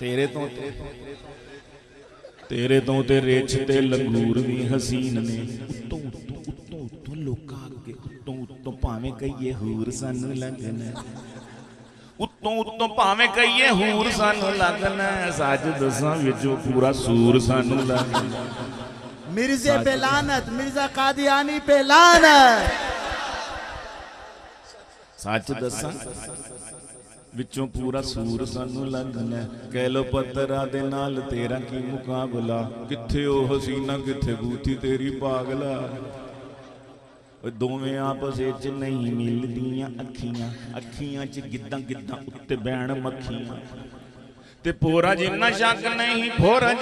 तेरे तो ते रेछ ते लंगूर भी हसीन ने उत्तों उत्तों उत्तों उत्तों लोका अगे उत्तों उत्तों भावें कहिए हूर सानू लगना उत्तों उत्तों भावें कहिए हूर सानू लगना सच दसां विचों पूरा सूर सानू लगना मिर्जे पे लानत मिर्जा कादियानी पे लानत सच दसां विचों पूरा सूर सानू लगना कह लो पत्थरा दे नाल तेरा की मुकाबला किथे ओ हसीना किथे बूथी तेरी पागला दोवें आपस च नहीं मिलदियां अखियां अखियां च गिद्दां गिद्दां उत्ते बैण मक्खियां ते भोरा जिन्ना शक नहीं भोरा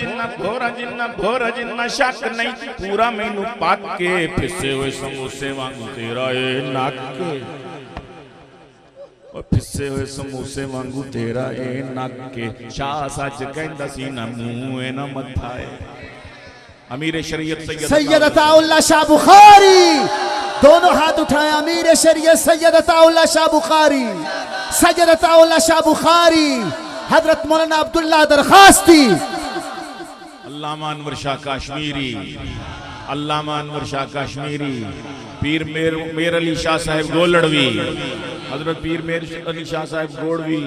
जिन्ना शक नहीं पूरा मैनू पक के फिसे हुए समोसे वांगू तेरा ए नक फिसे हुए समोसे वांगू तेरा ए नक के शाह सच कहंदा सी ना मुंह ए ना मत्था ए अमीर शरीयत सैयद अताउल्लाह शाह बुखारी दोनों हाथ उठाए अमीर शरीयत सैयद अताउल्लाह शाह बुखारी सैयद अताउल्लाह शाह बुखारी हजरत मौलाना अब्दुल्लाह दरखास्ती अल्लामा अनवर शाह कश्मीरी अल्लामा अनवर शाह कश्मीरी पीर मेर अली शाह साहब गोलड़वी हजरत पीर मेर अली शाह साहब गोड़वी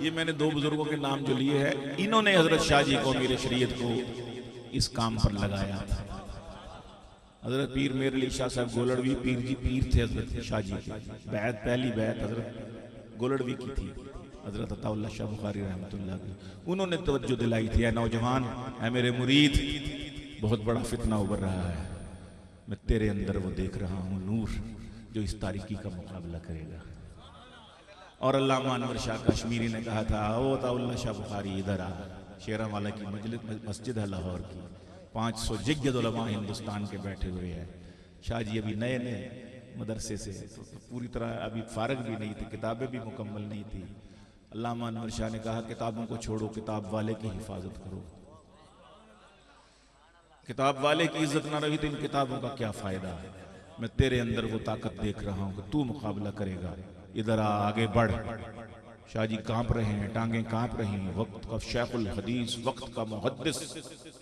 ये मैंने दो बुजुर्गों के नाम जो लिए हैं इन्होंने हजरत शाह जी को अमीर शरीयत को इस काम पर लगाया था हजरत पीर मेर अली शाह साहब गोलड़वी पीर जी पीर थे हजरत शाह जी के बैत पहली बैत हजरत गोलड़वी की थी हजरत अताउल्लाह शाह बुखारी रहमतुल्लाह की उन्होंने तवज्जो दिलाई थी नौजवान है मेरे मुरीद बहुत बड़ा फितना उभर रहा है मैं तेरे अंदर वो देख रहा हूँ नूर जो इस तारीकी का मुकाबला करेगा और अल्लामा अनवर शाह कश्मीरी ने कहा था ओ अताउल्लाह शाह बुखारी इधर आ शेरावाला की मस्जिद है लाहौर की 500 जिग्गद उलमा हिंदुस्तान के बैठे हुए हैं शाह जी अभी नए नए मदरसे से तो पूरी तरह अभी फारग भी नहीं थी किताबें भी मुकम्मल नहीं थी अल्लामा अनवर शाह ने कहा किताबों को छोड़ो किताब वाले की हिफाजत करो किताब वाले की इज्जत ना रही तो इन किताबों का क्या फायदा मैं तेरे अंदर वो ताकत देख रहा हूं कि तू मुकाबला करेगा इधर आ आगे बढ़ शाह जी कांप रहे हैं टांगें कांप रही हैं वक्त का शेखुल हदीस वक्त का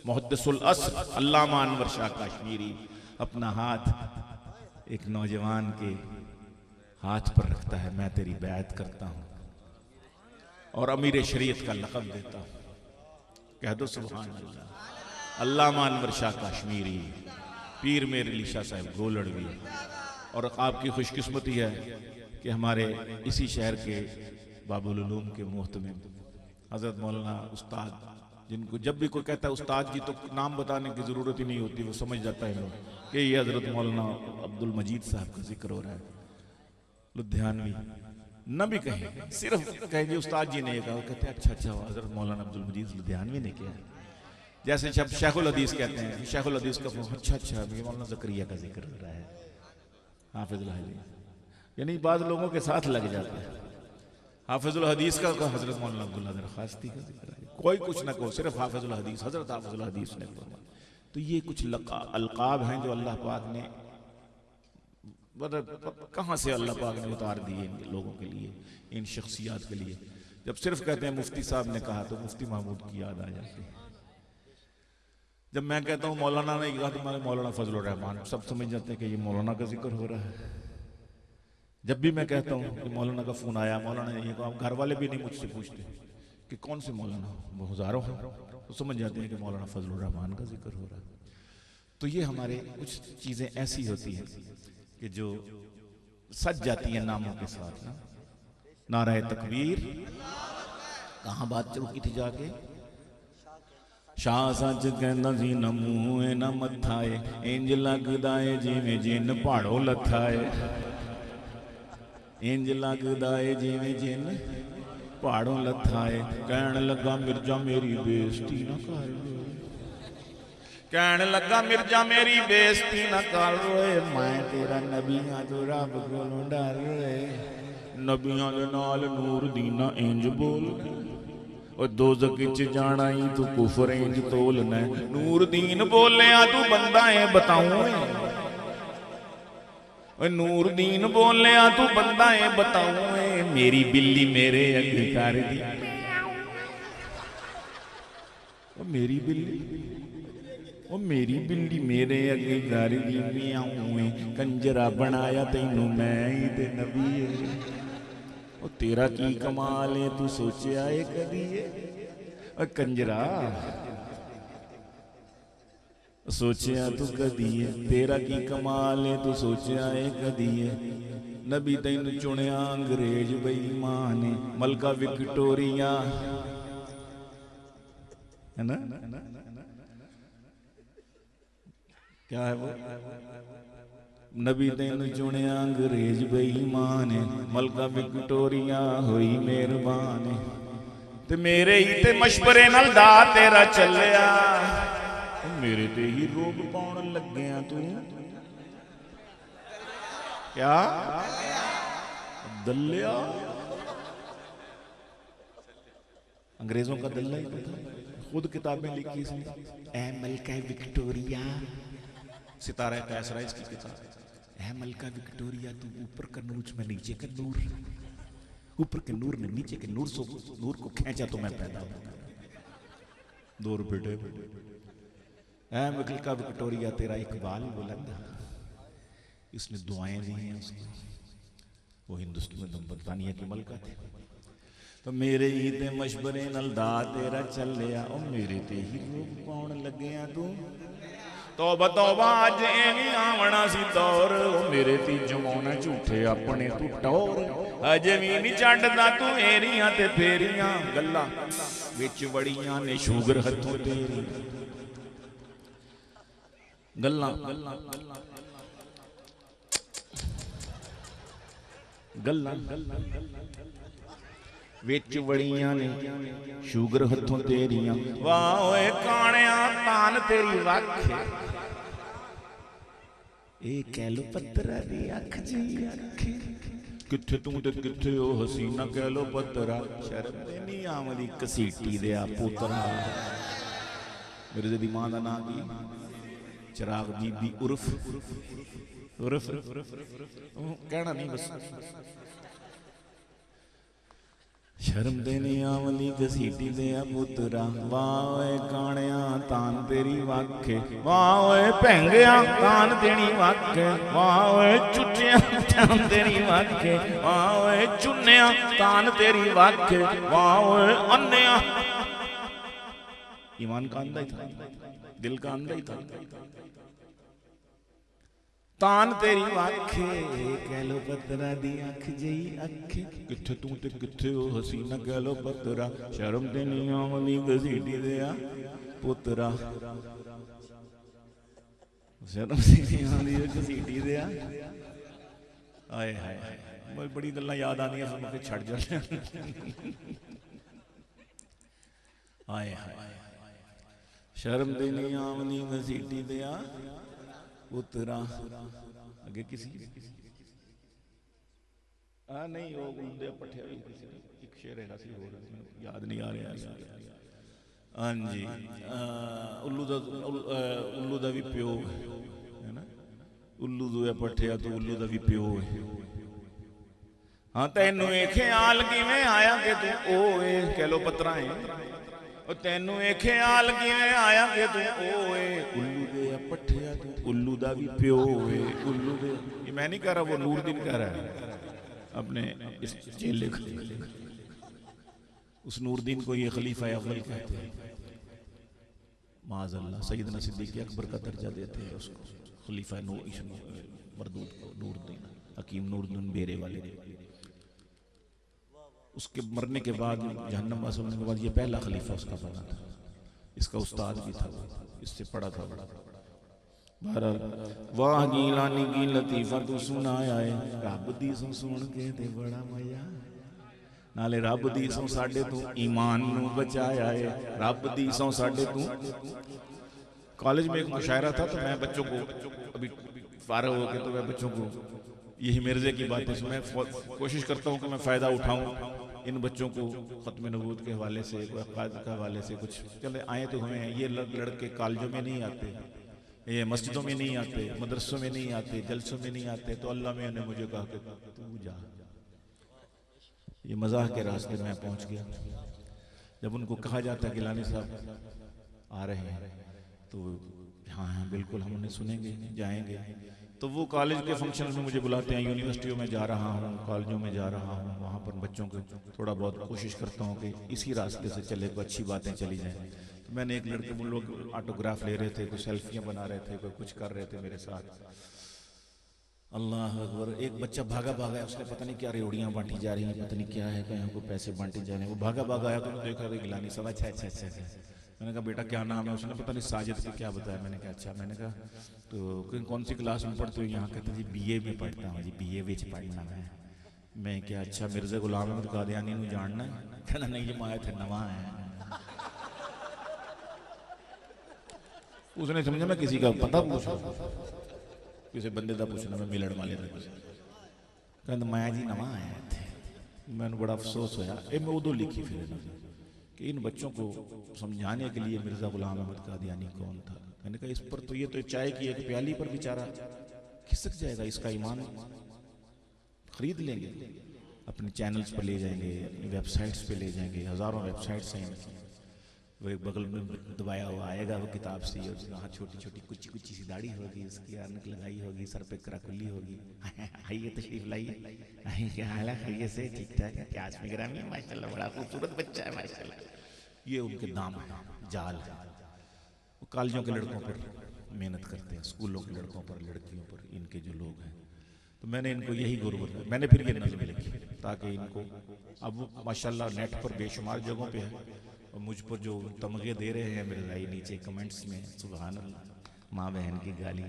मुहद्दिसुल अस्र अल्लामा अनवर शाह कश्मीरी अपना हाथ एक नौजवान के हाथ पर रखता है मैं तेरी बैत करता हूं और अमीर शरीयत का लक़ब देता हूं कह दो सुभान अल्लाह अल्लामा अनवर शाह कश्मीरी पीर मेर अली शाह साहब गोलड़वी और आपकी खुशकिस्मती है कि हमारे इसी शहर के बाबुल उलूम के मोहतमिम हजरत मौलाना उस्ताद जिनको जब भी कोई कहता है उस्ताद जी तो नाम बताने की ज़रूरत ही नहीं होती वो समझ जाता है लोग कि ये हजरत मौलाना अब्दुल मजीद साहब का जिक्र हो रहा है लुधियानवी न भी कहें सिर्फ कहेंगे उस्ताद जी ने कहा कहते हैं अच्छा हजरत मौलाना अब्दुल मजीद लुधियानवी ने किया जैसे जब शेखुल हदीस कहते हैं शेखुल हदीस का अच्छा मौलाना ज़करिया का जिक्र हो रहा है हाफिजुल हदीस यानी बाद लोगों के साथ लग जाता है हाफिजुल हदीस का हजरत मौलाना अब्दुल्लाह दरखास्ती का जिक्र है कोई कुछ ना कहो सिर्फ हाफिजुल हदीस हजरत हाफिजुल हदीस ने तो ये कुछ अलकाब हैं जो अल्लाह पाक ने कहाँ से अल्लाह पाक ने उतार दिए इन लोगों के लिए इन शख्सियात के लिए जब सिर्फ कहते हैं मुफ्ती साहब ने कहा तो मुफ्ती महमूद की याद आ जाती है जब मैं कहता हूँ मौलाना ने कहा तो मौलाना फजलुर रहमान सब समझ जाते हैं कि ये मौलाना का जिक्र हो रहा है जब भी मैं कहता हूँ कि मौलाना का फ़ोन आया मौलाना ने ये कहा घर वाले भी नहीं मुझसे पूछते कि कौन से मौलाना वो हज़ारों हैं तो समझ जाते हैं कि मौलाना फजलुर रहमान का जिक्र हो रहा है तो ये हमारे कुछ चीज़ें ऐसी होती हैं कि जो सज जाती हैं नामों के साथ ना नाराए तकबीर कहाँ बात रुकी थी जाके शाह सच कहंदा सी न मूंह न मत्थाए इंज लगदा है जिवें जिन पहाड़ों लथा है इंज लगदा है जिवें जिन पहाड़ों लथा है कहण लगा मिर्जा मेरी बेइज्जती ना कर कहण लगा मिर्जा मेरी बेइज्जती ना कर रोए मैं तेरा नबियां तो रब कोलों डर रोए नबियां दे नाल नूर दीना इंज बोल और दोज़ख च जाना ही तू कुफर इंज तोलना नूर दीन बोलिया तू बंदा है बताऊं नूर दीन बोलिया तू बंदा है बताऊं मेरी बिल्ली मेरे अगे कर दी ओ मेरी बिल्ली, ओ मेरी बिल्ली मेरे अगे घर दी मियाऊं कंजरा बनाया तैनू मैं ही ते नबी है। ओ तेरा की कमाल है तू सोचिया है कदी है? ओ कंजरा सोचिया तू कदी है? तेरा की कमाल है तू सोचिया है कदी है? नबी तैनू चुनिया अंग्रेज बेईमान ने मलका विक्टोरिया है ना, क्या है वो? नबी तैनू चुनिया अंग्रेज बेईमान ने मलका विक्टोरिया हुई मेहरबान ते मेरे ही ते मशवरे नाल दा तेरा चलिया। मेरे ते ही रोग पाउण लग्या तू क्या दलिया? अंग्रेजों का दल्ला ही था, खुद किताबें लिखी इसने। ए मलका विक्टोरिया, सितारा कैसरा इसकी किताब। ए मलका विक्टोरिया तू ऊपर का नूर में नीचे का नूर, ऊपर के नूर ने नीचे के नूर से नूर को खींचा तो मैं पैदा हुआ। दो रुपये ए मलका विक्टोरिया तेरा इकबाल बुलंद, इसने दुआएं दी हैं उसको। वो हिंदुस्तान में बरतानिया की मलका थे। तो मेरे ही ते मशवरे नाल दा तेरा चलिया। ओ मेरे ते ही रोग पाउण लग्या तू। तौबा तौबा अज एवें आवना सी दौर। ओ मेरे ती जमाना झूठे अपने तू टौर। अजे भी नहीं छड्डदा तू एरियां ते फेरियां गल्लां विच बड़ियां ने शुगर हथों तेरी गल्लां गल्लां विच बड़ियां ने शुगर हथों तेरियां। वाह ओए काणिया तान तेरी वख ए कह लो पत्तरा दी अख जी अख किथे तू ते किथे ओ हसीना कह लो पत्तरा। शर्म नहीं आमदी कसीटी दे पुत्रा। मेरे दी मां दा नाम की चिराग बीबी उर्फ उर्फ कहना नहीं बस। शर्म दे नहीं आमदी घसीटी दे पुत्रा। वाह काणिया तान तेरी वाखे। वाह भैंगिया तान तेरी वाखे। वाह चुटिया तान तेरी वाखे। वाह चुनिया तान तेरी वाखे। वाह अन्या ईमान का अंधा ही था, दिल का अंधा ही था। तान तेरी वाखे कह लो पत्तरा दी अख जी अख किथे तू ते किथे ओ हसीना कह लो पत्तरा। शर्म ते नहीं आमदी घसीटी दे पुत्रा। शर्म ते नहीं आमदी घसीटी दे आए हाय बड़ी गल्लां याद आंदियां सुन के छड़ जाते आए हाय। शर्म ते नहीं आमदी घसीटी दे पुत्रा। आगे किसी नहीं वो उल्लू पठिया भी एक शेर है याद नहीं आ रहा। हाँ जी उल्लू दा भी प्यो है ना। उल्लू जो है पठिया तो उल्लू दा भी प्यो है। हाँ तेनू ये ख्याल किवें आया कि तू ओए कह लो पत्रा है। तेनू ये ख्याल किवें आया कि तू ओए उल्लू दे पठिया तू उल्लू दा भी प्यो है। उल्लू दे ये मैं नहीं कह रहा, वो नूरदीन कह रहा है अपने इस चेले को। उस नूरदीन को ये खलीफा अव्वल कहते हैं। माज़अल्लाह सैयदना सिद्दीक़ अकबर का दर्जा देते हैं उसको। खलीफा मरदूद को नूरदीन हकीम नूरदीन बेरे वाले। उसके मरने के बाद जहन्नम वास होने के बाद ये पहला खलीफा उसका बना था। इसका उस्ताद भी था, इससे पढ़ा था। वाह गीलानी की लतीफा तू सुनाया है रब दी सौ सुन के ते बड़ा मजा। नाले रब दी सौ साडे तू ईमान नू बचाया है। रब दी सौ साडे तू। कॉलेज में एक मुशायरा था तो मैं बच्चों को अभी फारग हो गए तो मैं बच्चों को यही मिर्जे की बातें मैं कोशिश करता हूँ कि मैं फ़ायदा उठाऊँ इन बच्चों को ख़त्म नबूवत के हवाले से अक़ायद के हवाले से। कुछ चले आए तो हमें ये लड़के कॉलेजों में नहीं आते, ये मस्जिदों में नहीं आते, मदरसों में नहीं आते, जलसों में नहीं आते। तो अल्लाह में ने मुझे कहा कि तू जा। ये मज़ाक के रास्ते में पहुँच गया। जब उनको कहा जाता है कि लानी साहब आ रहे हैं, तो हाँ हाँ बिल्कुल हम उन्हें सुनेंगे, जाएंगे। तो वो कॉलेज के फंक्शन में मुझे बुलाते हैं, यूनिवर्सिटियों में जा रहा हूँ, कॉलेजों में जा रहा हूँ, वहाँ पर बच्चों को थोड़ा बहुत कोशिश करता हूँ कि इसी रास्ते से चले, कोई अच्छी बातें चली जाएँ। तो मैंने एक लड़के, वो लोग ऑटोग्राफ ले रहे थे, कोई सेल्फियाँ बना रहे थे, कोई कुछ कर रहे थे मेरे साथ। अल्लाह अकबर। एक बच्चा भागा भागा है, उसने पता नहीं क्या रेवड़ियाँ बांटी जा रही हैं, पता नहीं क्या है, कहीं को पैसे बांटे जा रहे हैं। वो भागा भागा आया तो देखा गिलानी सब। अच्छा अच्छा अच्छा अच्छा। मैंने कहा बेटा क्या नाम है? उसने पता नहीं साजिद को क्या बताया। मैंने कहा अच्छा। मैंने कहा तो कौन सी क्लास में पढ़ते हो? यहाँ कहते जी BA में पढ़ता हूँ जी, BA विच पढ़ना है। मैं क्या अच्छा मिर्जा गुलाम अहमद कादियानी को जानना है? कहना नहीं जी माया थे नवा है। उसने समझा मैं किसी का पता पूछ रहा हूँ, किसी बंदे का पूछना, मैं मिलण वाले का कहना माया जी नवा आया थे। मैंने बड़ा अफसोस होया। मैं उदो लिखी फिर कि इन बच्चों को समझाने के लिए मिर्जा गुलाम अहमद कादियानी कौन था। मैंने कहा इस पर तो ये तो चाय की एक प्याली पर बेचारा खिसक जाएगा, इसका ईमान खरीद लेंगे, अपने चैनल्स पर ले जाएंगे, अपनी वेबसाइट्स पे ले जाएंगे। हज़ारों वेबसाइट्स हैं, वो एक बगल में दबाया हुआ आएगा वो किताब से, और वहाँ छोटी छोटी कुछ कुछ सी दाढ़ी होगी, उसकी अनक लगाई होगी, सर पे कराकुली होगी। आइए तशरीफ लाइए, आइए क्या हाल है, खाइए से ठीक ठाक है, प्याज में ग्रामी है माशाल्लाह, बड़ा खूबसूरत बच्चा है माशाल्लाह। ये उनके दाम है, जाल है। वो कॉलेजों के लड़कों पर मेहनत करते हैं, स्कूलों के लड़कों पर, लड़कियों पर, इनके जो लोग हैं। तो मैंने इनको यही गुरबत, मैंने फिर ये नज़म लिखी ताकि इनको, अब वो माशाल्लाह नेट पर बेशुमार जगहों पे है, और मुझ पर जो तमगे दे रहे हैं मेरे भाई नीचे कमेंट्स में, सुभान अल्लाह, माँ बहन की गाली,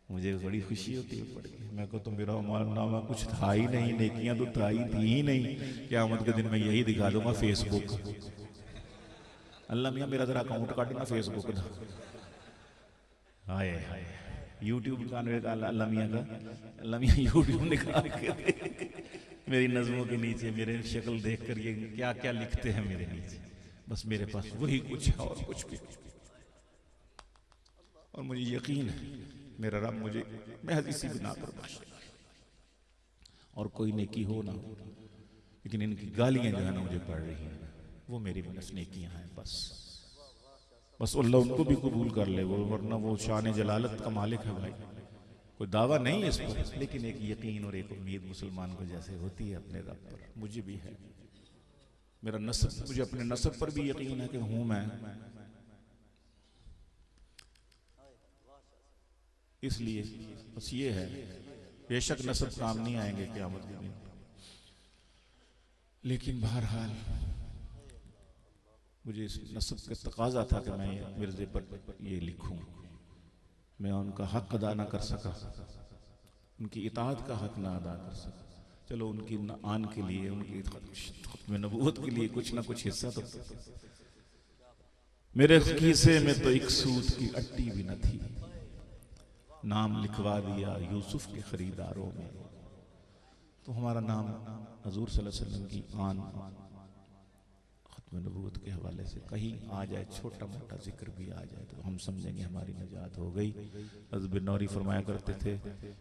मुझे बड़ी खुशी होती है पढ़ के। मैं को तो मेरा मालनामा कुछ था ही नहीं, नेकियां तो था ही थी ही नहीं। क़यामत के दिन मैं यही दिखा दूंगा फेसबुक। अल्लाह मियाँ मेरा जरा अकाउंट काटना फेसबुक का। हाय हाय यूट्यूब का अल्लाह मियाँ का, अल्लाह मियाँ यूट्यूब निकाल के मेरी नज़मों के नीचे मेरे शक्ल देख कर ये क्या क्या लिखते हैं मेरे नीचे। बस मेरे पास वही कुछ है और कुछ भी। और मुझे यकीन है मेरा रब मुझे महज इसी बिना पर बख्शेगा। और कोई नेकी हो ना हो, लेकिन इनकी गालियां जो है ना मुझे पड़ रही हैं, वो मेरी बस नेकियां हैं। बस अल्लाह उनको भी कबूल कर ले, वो वरना वो शान जलालत का मालिक है भाई। कोई दावा नहीं है इस पर, लेकिन एक यकीन और एक उम्मीद मुसलमान को जैसे होती है अपने रब पर, मुझे भी है। मेरा नस्ब, मुझे अपने नस्ब पर भी यकीन है कि हूं मैं। इसलिए बस ये है, बेशक नस्ब काम नहीं आएंगे क़यामत के दिन, लेकिन बहरहाल मुझे इस नस्ब का तकाजा था कि मैं मिर्जे पर ये लिखूं। मैं उनका हक अदा ना कर सका, उनकी इताअत का हक ना अदा कर सका। चलो उनकी आन के लिए, उनकी खत्म नबूवत के लिए कुछ ना कुछ हिस्सा तो। मेरे खीसे में तो एक सूत की अट्टी भी न थी, नाम लिखवा दिया यूसुफ के खरीदारों में। तो हमारा नाम हजूर सल्लल्लाहु अलैहि वसल्लम की आन खत्म नबूवत के हवाले से कहीं आ जाए, छोटा मोटा जिक्र भी आ जाए, तो हम समझेंगे हमारी नजात हो गई। हज़रत बिन नौरी फरमाया करते थे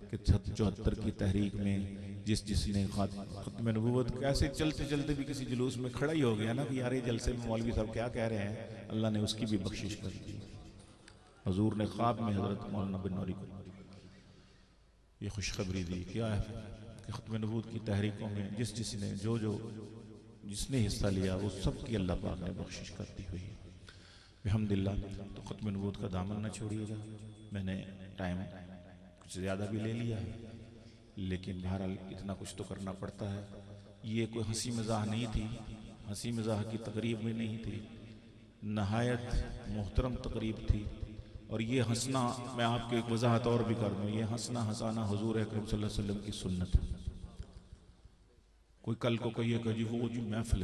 कि 74 की तहरीक में जिसने खत्म नबूवत, कैसे चलते चलते भी किसी जुलूस में खड़ा ही हो गया ना कि यार ये जलसे में मौलवी साहब क्या कह रहे हैं, अल्लाह ने उसकी भी बख्शिश कर दी। हजूर ने ख्वाब में हजरत मौलाना बिन नौरी को ये खुशखबरी दी, क्या है कि खत्म नबूवत की तहरीकों में जिसने जिसने हिस्सा लिया वो सब की अल्लाह पाक ने बख्शिश करती हुई है। अल्हम्दुलिल्लाह। तो खत्म नबूवत का दामन न छोड़िएगा। मैंने टाइम कुछ ज़्यादा भी ले लिया है, लेकिन बहरहाल इतना कुछ तो करना पड़ता है। ये कोई हंसी मजाक नहीं थी, हंसी मजाक की तकरीब भी नहीं थी, नहायत मोहतरम तकरीब थी। और ये हंसना, मैं आपको एक वजाहत और भी कर दूँ, ये हंसना हंसाना हुजूर अकरम सल्लल्लाहु अलैहि वसल्लम की सुन्नत है। कोई कल को कहिए कि जी वो जी महफिल